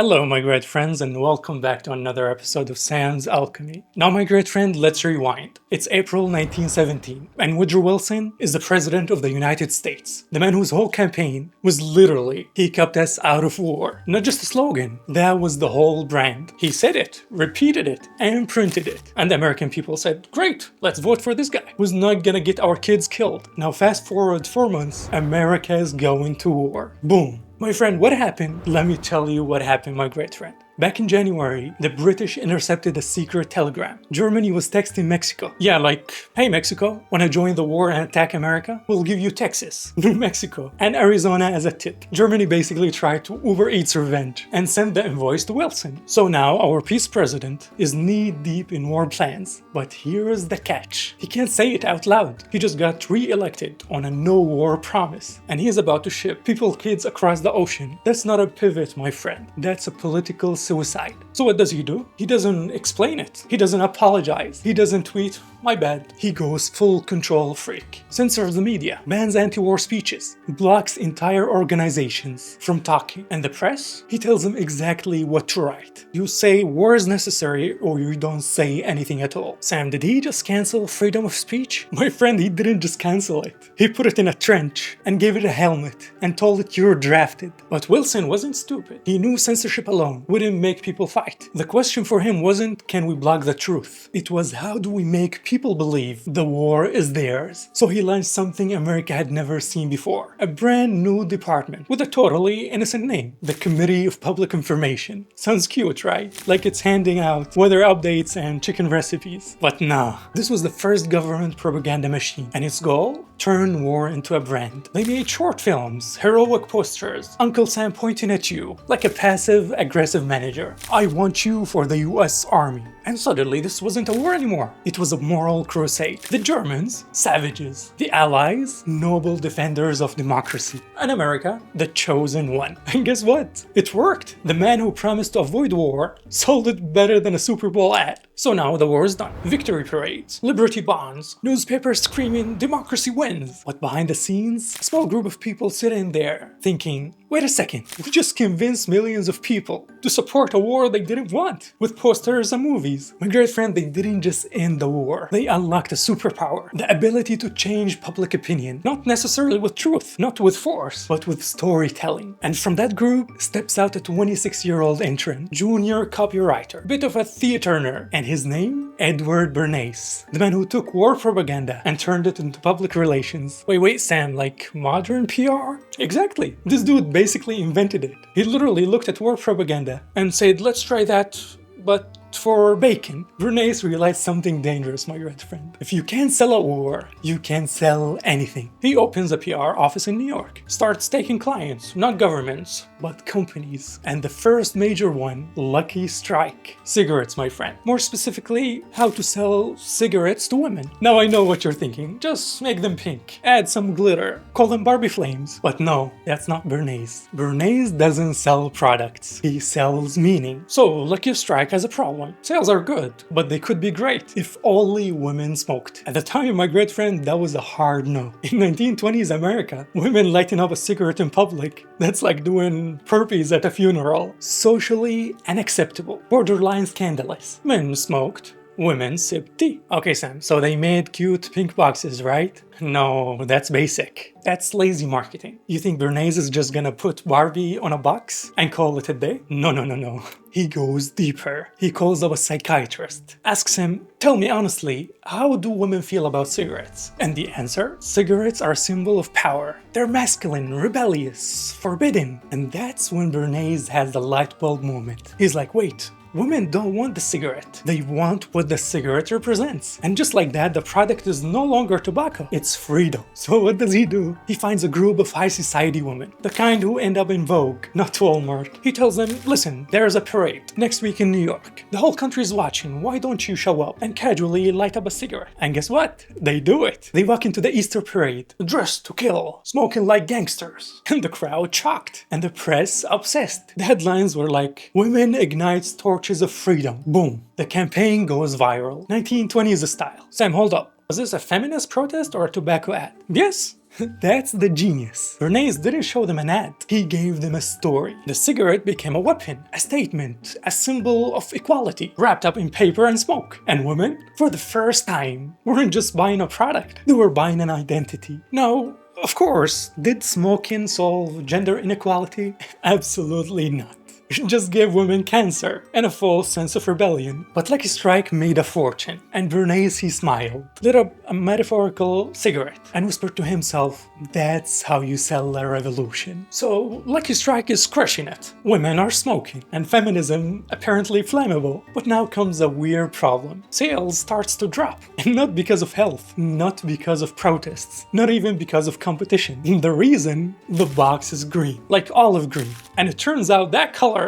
Hello, my great friends, and welcome back to another episode of Sam's Alchemy. Now, my great friend, let's rewind. It's April 1917, and Woodrow Wilson is the President of the United States. The man whose whole campaign was literally, he kept us out of war. Not just a slogan, that was the whole brand. He said it, repeated it, and printed it. And the American people said, great, let's vote for this guy, who's not gonna get our kids killed. Now, fast forward 4 months, America is going to war. Boom. My friend, what happened? Let me tell you what happened, my great friend. Back in January, the British intercepted a secret telegram. Germany was texting Mexico. Yeah, like, hey Mexico, wanna join the war and attack America? We'll give you Texas, New Mexico, and Arizona as a tip. Germany basically tried to Uber Eats revenge and sent the invoice to Wilson. So now our peace president is knee-deep in war plans. But here is the catch. He can't say it out loud. He just got re-elected on a no-war promise. And he is about to ship kids across the ocean. That's not a pivot, my friend. That's a political suicide. So what does he do? He doesn't explain it. He doesn't apologize. He doesn't tweet, my bad. He goes full control freak. Censors the media, bans anti-war speeches, blocks entire organizations from talking. And the press? He tells them exactly what to write. You say war is necessary or you don't say anything at all. Sam, did he just cancel freedom of speech? My friend, he didn't just cancel it. He put it in a trench and gave it a helmet and told it you're drafted. But Wilson wasn't stupid. He knew censorship alone wouldn't make people fight. The question for him wasn't, can we block the truth? It was, how do we make people believe the war is theirs? So he launched something America had never seen before. A brand new department with a totally innocent name. The Committee of Public Information. Sounds cute, right? Like it's handing out weather updates and chicken recipes. But nah, this was the first government propaganda machine. And its goal? Turn war into a brand. They made short films, heroic posters, Uncle Sam pointing at you, like a passive-aggressive manager. I want you for the US Army. And suddenly this wasn't a war anymore. It was a moral crusade. The Germans, savages. The Allies, noble defenders of democracy. And America, the chosen one. And guess what? It worked. The man who promised to avoid war sold it better than a Super Bowl ad. So now the war is done. Victory parades, liberty bonds, newspapers screaming democracy wins. But behind the scenes, a small group of people sitting there thinking, wait a second, we just convinced millions of people to support a war they didn't want with posters and movies. My great friend, they didn't just end the war. They unlocked a superpower, the ability to change public opinion, not necessarily with truth, not with force, but with storytelling. And from that group steps out a 26-year-old intern, junior copywriter, bit of a theater nerd, and his name? Edward Bernays, the man who took war propaganda and turned it into public relations. Wait, Sam, like modern PR? Exactly. This dude basically invented it. He literally looked at war propaganda and said, let's try that, but for bacon. Bernays realized something dangerous, my great friend. If you can't sell a war, you can't sell anything. He opens a PR office in New York, starts taking clients, not governments, but companies. And the first major one, Lucky Strike. Cigarettes, my friend. More specifically, how to sell cigarettes to women. Now I know what you're thinking. Just make them pink. Add some glitter. Call them Barbie flames. But no, that's not Bernays. Bernays doesn't sell products. He sells meaning. So Lucky Strike has a problem. Sales are good, but they could be great if only women smoked. At the time, my great friend, that was a hard no. In 1920s America, women lighting up a cigarette in public, that's like doing burpees at a funeral. Socially unacceptable, borderline scandalous. Men smoked, women sipped tea. Okay, Sam, so they made cute pink boxes, right? No, that's basic. That's lazy marketing. You think Bernays is just gonna put Barbie on a box and call it a day? No. He goes deeper. He calls up a psychiatrist, asks him, tell me honestly, how do women feel about cigarettes? And the answer? Cigarettes are a symbol of power. They're masculine, rebellious, forbidden. And that's when Bernays has the light bulb moment. He's like, wait, women don't want the cigarette. They want what the cigarette represents. And just like that, the product is no longer tobacco. It's freedom. So what does he do? He finds a group of high society women, the kind who end up in Vogue, not Walmart. He tells them, listen, there's a parade next week in New York. The whole country is watching. Why don't you show up and casually light up a cigarette? And guess what? They do it. They walk into the Easter parade, dressed to kill, smoking like gangsters. And the crowd shocked. And the press obsessed. The headlines were like, women ignites torches of freedom. Boom. The campaign goes viral. 1920s style. Sam, hold up. Was this a feminist protest or a tobacco ad? Yes. That's the genius. Bernays didn't show them an ad, he gave them a story. The cigarette became a weapon, a statement, a symbol of equality, wrapped up in paper and smoke. And women, for the first time, weren't just buying a product, they were buying an identity. No, of course, did smoking solve gender inequality? Absolutely not. It just gave women cancer and a false sense of rebellion. But Lucky Strike made a fortune, and Bernays, he smiled, lit up a metaphorical cigarette, and whispered to himself, that's how you sell a revolution. So Lucky Strike is crushing it. Women are smoking, and feminism apparently flammable. But now comes a weird problem. Sales starts to drop, and not because of health, not because of protests, not even because of competition. The reason? The box is green, like olive green, and it turns out that color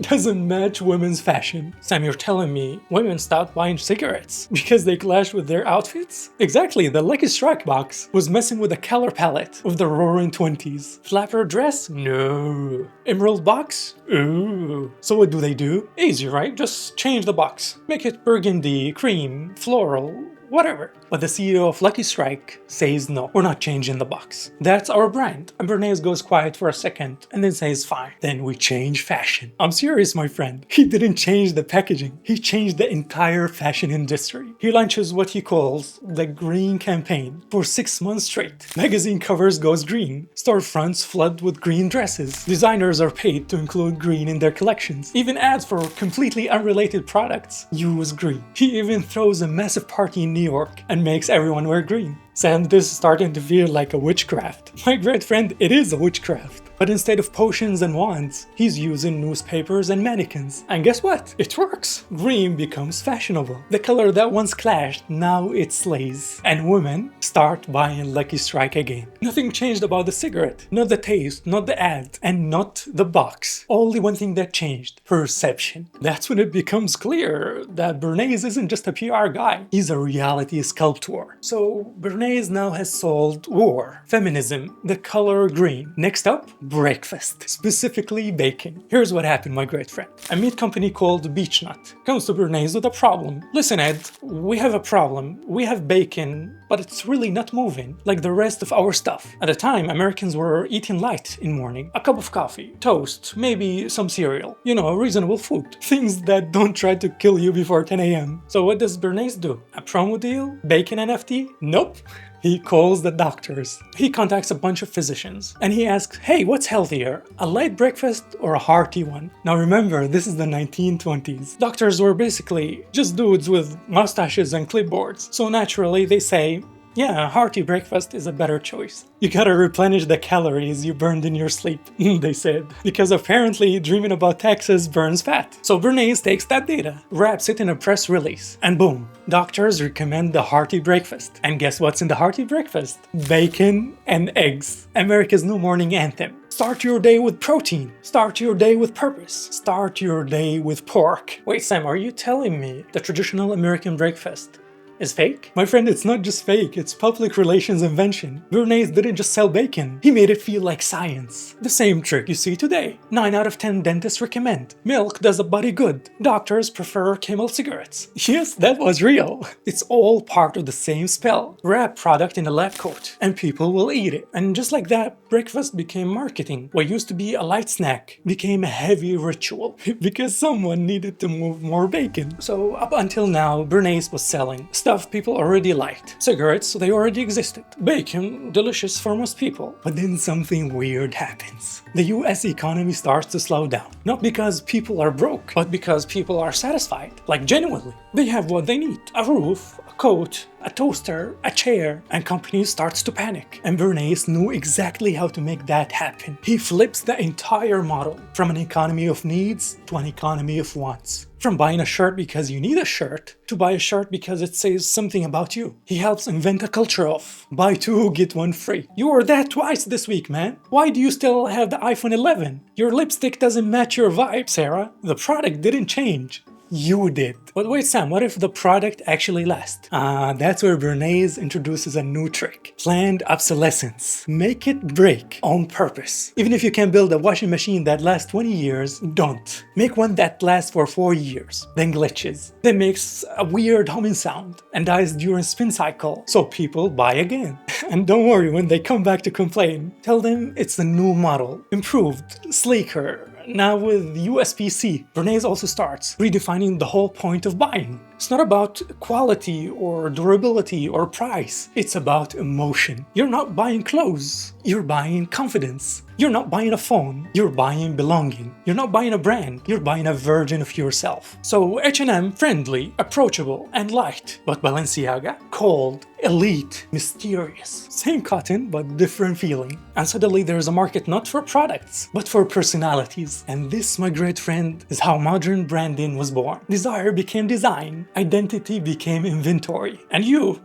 doesn't match women's fashion. Sam, you're telling me women stopped buying cigarettes because they clashed with their outfits? Exactly, the Lucky Strike box was messing with the color palette of the roaring 20s. Flapper dress? No. Emerald box? Ooh. So what do? Easy, right? Just change the box. Make it burgundy, cream, floral, whatever. But the CEO of Lucky Strike says no, we're not changing the box. That's our brand. And Bernays goes quiet for a second and then says fine. Then we change fashion. I'm serious, my friend. He didn't change the packaging. He changed the entire fashion industry. He launches what he calls the Green Campaign for 6 months straight. Magazine covers goes green. Storefronts flood with green dresses. Designers are paid to include green in their collections. Even ads for completely unrelated products use green. He even throws a massive party in New York and makes everyone wear green. Sam, this is starting to feel like a witchcraft. My great friend, it is a witchcraft. But instead of potions and wands, he's using newspapers and mannequins. And guess what? It works! Green becomes fashionable. The color that once clashed, now it slays. And women start buying Lucky Strike again. Nothing changed about the cigarette. Not the taste, not the ad, and not the box. Only one thing that changed. Perception. That's when it becomes clear that Bernays isn't just a PR guy. He's a reality sculptor. So Bernays now has solved war, feminism, the color green. Next up, breakfast, specifically bacon. Here's what happened, my great friend. A meat company called Beechnut comes to Bernays with a problem. Listen, Ed, we have a problem. We have bacon, but it's really not moving like the rest of our stuff. At the time, Americans were eating light in morning. A cup of coffee, toast, maybe some cereal. You know, reasonable food. Things that don't try to kill you before 10 a.m. So what does Bernays do? A promo deal? Bacon NFT? Nope. He calls the doctors. He contacts a bunch of physicians and he asks, hey, what's healthier, a light breakfast or a hearty one? Now remember, this is the 1920s. Doctors were basically just dudes with mustaches and clipboards. So naturally they say, yeah, a hearty breakfast is a better choice. You gotta replenish the calories you burned in your sleep, they said. Because apparently dreaming about taxes burns fat. So Bernays takes that data, wraps it in a press release, and boom, doctors recommend the hearty breakfast. And guess what's in the hearty breakfast? Bacon and eggs. America's new morning anthem. Start your day with protein. Start your day with purpose. Start your day with pork. Wait, Sam, are you telling me the traditional American breakfast is fake? My friend, it's not just fake, it's public relations invention. Bernays didn't just sell bacon, he made it feel like science. The same trick you see today. 9 out of 10 dentists recommend. Milk does a body good. Doctors prefer Camel cigarettes. Yes, that was real. It's all part of the same spell. Wrap product in a lab coat, and people will eat it. And just like that, breakfast became marketing. What used to be a light snack became a heavy ritual because someone needed to move more bacon. So up until now, Bernays was selling stuff people already liked. Cigarettes, they already existed. Bacon, delicious for most people. But then something weird happens. The US economy starts to slow down. Not because people are broke, but because people are satisfied. Like genuinely. They have what they need. A roof, a coat, a toaster, a chair, and companies starts to panic. And Bernays knew exactly how to make that happen. He flips the entire model from an economy of needs to an economy of wants. From buying a shirt because you need a shirt, to buy a shirt because it says something about you. He helps invent a culture of buy 2, get 1 free. You wore that twice this week, man. Why do you still have the iPhone 11? Your lipstick doesn't match your vibe, Sarah. The product didn't change. You did. But wait, Sam, what if the product actually lasts? That's where Bernays introduces a new trick. Planned obsolescence. Make it break on purpose. Even if you can build a washing machine that lasts 20 years, don't. Make one that lasts for 4 years, then glitches, then makes a weird humming sound and dies during spin cycle, so people buy again. And don't worry when they come back to complain. Tell them it's the new model, improved, sleeker, now with USB-C. Bernays also starts redefining the whole point of buying. It's not about quality or durability or price. It's about emotion. You're not buying clothes. You're buying confidence. You're not buying a phone. You're buying belonging. You're not buying a brand. You're buying a version of yourself. So H&M, friendly, approachable, and light. But Balenciaga, cold, elite, mysterious. Same cotton, but different feeling. And suddenly there's a market not for products, but for personalities. And this, my great friend, is how modern branding was born. Desire became design. Identity became inventory. And you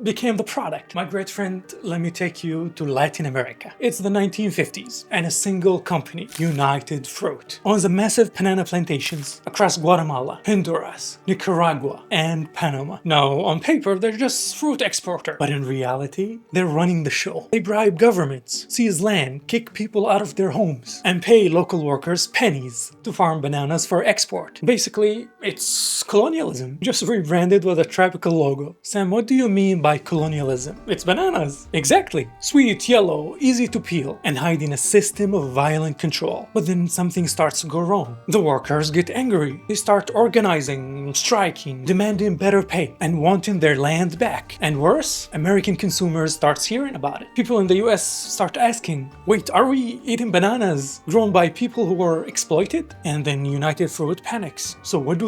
became the product. My great friend, let me take you to Latin America. It's the 1950s, and a single company, United Fruit, owns a massive banana plantations across Guatemala, Honduras, Nicaragua, and Panama. Now, on paper, they're just fruit exporter, but in reality, they're running the show. They bribe governments, seize land, kick people out of their homes, and pay local workers pennies to farm bananas for export. Basically, it's colonialism, just rebranded with a tropical logo. Sam, what do you mean by colonialism? It's bananas. Exactly. Sweet, yellow, easy to peel, and hiding a system of violent control. But then something starts to go wrong. The workers get angry. They start organizing, striking, demanding better pay, and wanting their land back. And worse, American consumers start hearing about it. People in the US start asking, wait, are we eating bananas grown by people who were exploited? And then United Fruit panics. So what do?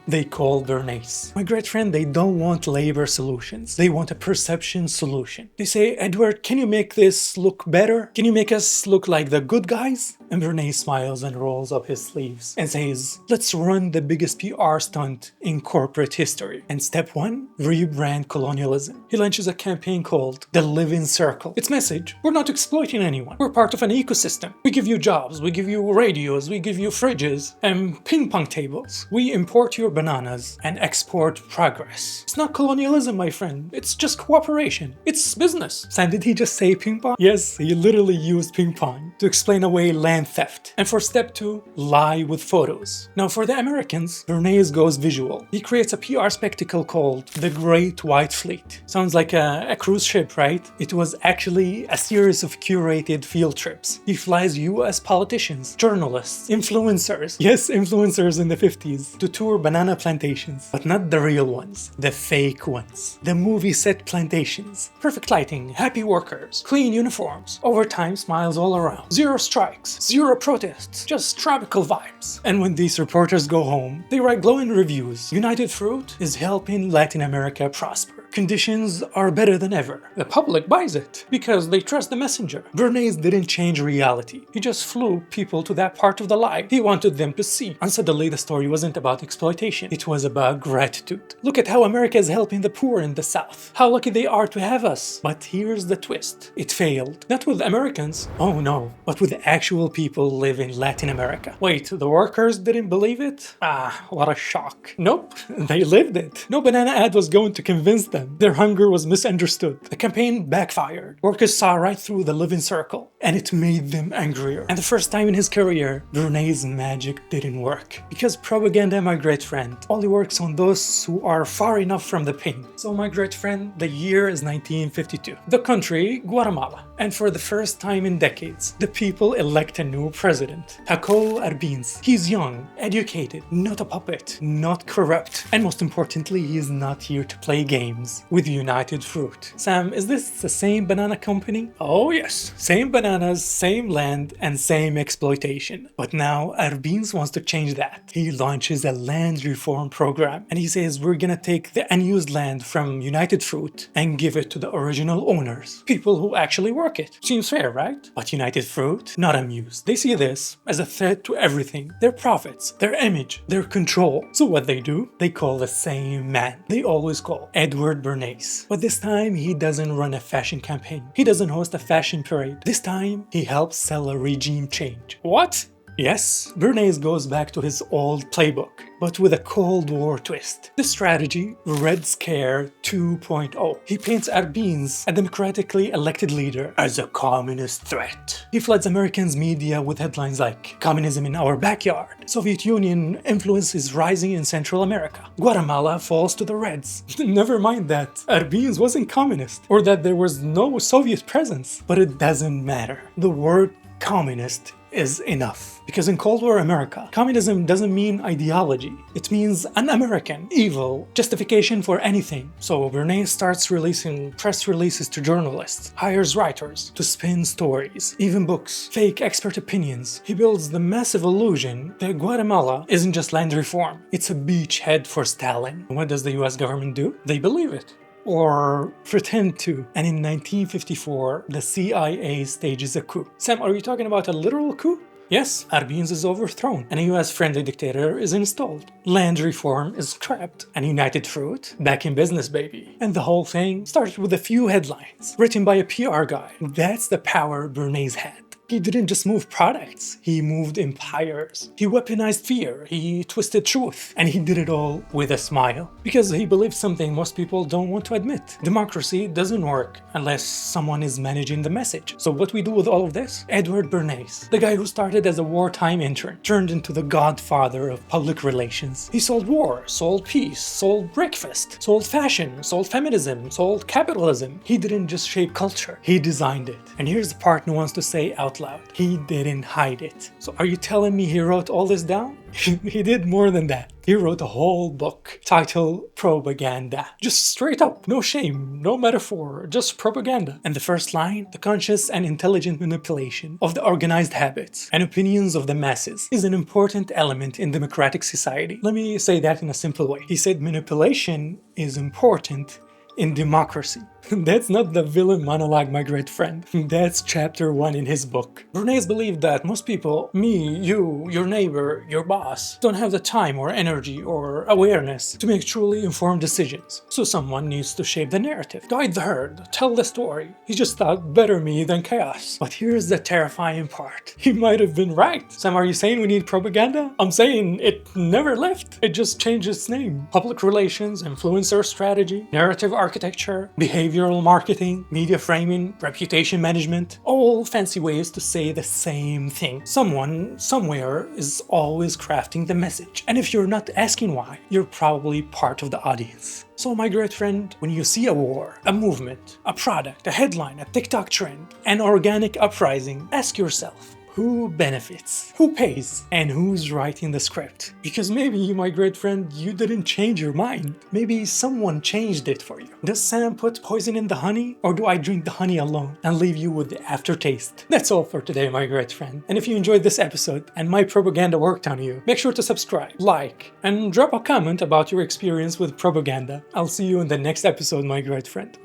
They call Bernays. My great friend, they don't want labor solutions. They want a perception solution. They say, Edward, can you make this look better? Can you make us look like the good guys? And Bernays smiles and rolls up his sleeves and says, let's run the biggest PR stunt in corporate history. And step 1, rebrand colonialism. He launches a campaign called The Living Circle. Its message, we're not exploiting anyone. We're part of an ecosystem. We give you jobs, we give you radios, we give you fridges and ping pong tables. We import your bananas and export progress. It's not colonialism, my friend. It's just cooperation. It's business. Sam, did he just say ping pong? Yes, he literally used ping pong to explain away land theft. And for step 2, lie with photos. Now for the Americans, Bernays goes visual. He creates a PR spectacle called The Great White Fleet. Sounds like a cruise ship, right? It was actually a series of curated field trips. He flies US politicians, journalists, influencers, yes, influencers in the 50s, to tour banana plantations. But not the real ones, the fake ones. The movie set plantations. Perfect lighting, happy workers, clean uniforms, overtime smiles all around. Zero strikes, zero protests, just tropical vibes. And when these reporters go home, they write glowing reviews. United Fruit is helping Latin America prosper. Conditions are better than ever. The public buys it because they trust the messenger. Bernays didn't change reality. He just flew people to that part of the lie he wanted them to see. And suddenly the story wasn't about exploitation. It was about gratitude. Look at how America is helping the poor in the South. How lucky they are to have us. But here's the twist. It failed. Not with Americans. Oh no. But with actual people live in Latin America. Wait, the workers didn't believe it? Ah, what a shock. Nope. They lived it. No banana ad was going to convince them. Their hunger was misunderstood. The campaign backfired. Workers saw right through the living circle, and it made them angrier. And the first time in his career, Bernays' magic didn't work. Because propaganda, my great friend, only works on those who are far enough from the pain. So my great friend, the year is 1952. The country, Guatemala. And for the first time in decades, the people elect a new president, Jacobo Arbenz. He's young, educated, not a puppet, not corrupt, and most importantly, he is not here to play games with United Fruit. Sam, is this the same banana company? Oh yes, same bananas, same land, and same exploitation. But now Arbenz wants to change that. He launches a land reform program, and he says we're gonna take the unused land from United Fruit and give it to the original owners, people who actually work it. Seems fair, right? But United Fruit, not amused. They see this as a threat to everything. Their profits, their image, their control. So what they do? They call the same man. They always call Edward Bernays. But this time, he doesn't run a fashion campaign. He doesn't host a fashion parade. This time, he helps sell a regime change. What? Yes, Bernays goes back to his old playbook, but with a Cold War twist. The strategy, Red Scare 2.0. He paints Arbenz, a democratically elected leader, as a communist threat. He floods Americans' media with headlines like, "Communism in our backyard," "Soviet Union influence is rising in Central America," "Guatemala falls to the Reds." Never mind that Arbenz wasn't communist, or that there was no Soviet presence. But it doesn't matter. The word communist is enough. Because in Cold War America, communism doesn't mean ideology. It means an American, evil, justification for anything. So Bernays starts releasing press releases to journalists, hires writers to spin stories, even books, fake expert opinions. He builds the massive illusion that Guatemala isn't just land reform, it's a beachhead for Stalin. What does the US government do? They believe it. Or pretend to. And in 1954, the CIA stages a coup. Sam, are you talking about a literal coup? Yes, Arbenz is overthrown, and a US-friendly dictator is installed. Land reform is scrapped, and United Fruit back in business, baby. And the whole thing started with a few headlines, written by a PR guy. That's the power Bernays had. He didn't just move products, he moved empires. He weaponized fear, he twisted truth, and he did it all with a smile. Because he believed something most people don't want to admit. Democracy doesn't work unless someone is managing the message. So what we do with all of this? Edward Bernays, the guy who started as a wartime intern, turned into the godfather of public relations. He sold war, sold peace, sold breakfast, sold fashion, sold feminism, sold capitalism. He didn't just shape culture, he designed it. And here's the part no one wants to say out loud. He didn't hide it. So are you telling me he wrote all this down? He did more than that. He wrote a whole book titled Propaganda. Just straight up, no shame, no metaphor, just propaganda. And the first line, the conscious and intelligent manipulation of the organized habits and opinions of the masses is an important element in democratic society. Let me say that in a simple way. He said manipulation is important in democracy. That's not the villain monologue, my great friend. That's chapter 1 in his book. Bernays believed that most people, me, you, your neighbor, your boss, don't have the time or energy or awareness to make truly informed decisions. So someone needs to shape the narrative, guide the herd, tell the story. He just thought better me than chaos. But here's the terrifying part. He might have been right. Sam, are you saying we need propaganda? I'm saying it never left. It just changed its name. Public relations, influencer strategy, narrative architecture, behavioral marketing, media framing, reputation management, all fancy ways to say the same thing. Someone, somewhere is always crafting the message. And if you're not asking why, you're probably part of the audience. So my great friend, when you see a war, a movement, a product, a headline, a TikTok trend, an organic uprising, ask yourself, who benefits? Who pays? And who's writing the script? Because maybe, my great friend, you didn't change your mind. Maybe someone changed it for you. Does Sam put poison in the honey? Or do I drink the honey alone and leave you with the aftertaste? That's all for today, my great friend. And if you enjoyed this episode and my propaganda worked on you, make sure to subscribe, like, and drop a comment about your experience with propaganda. I'll see you in the next episode, my great friend.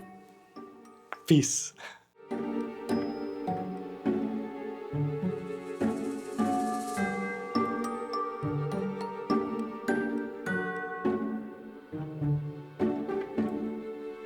Peace.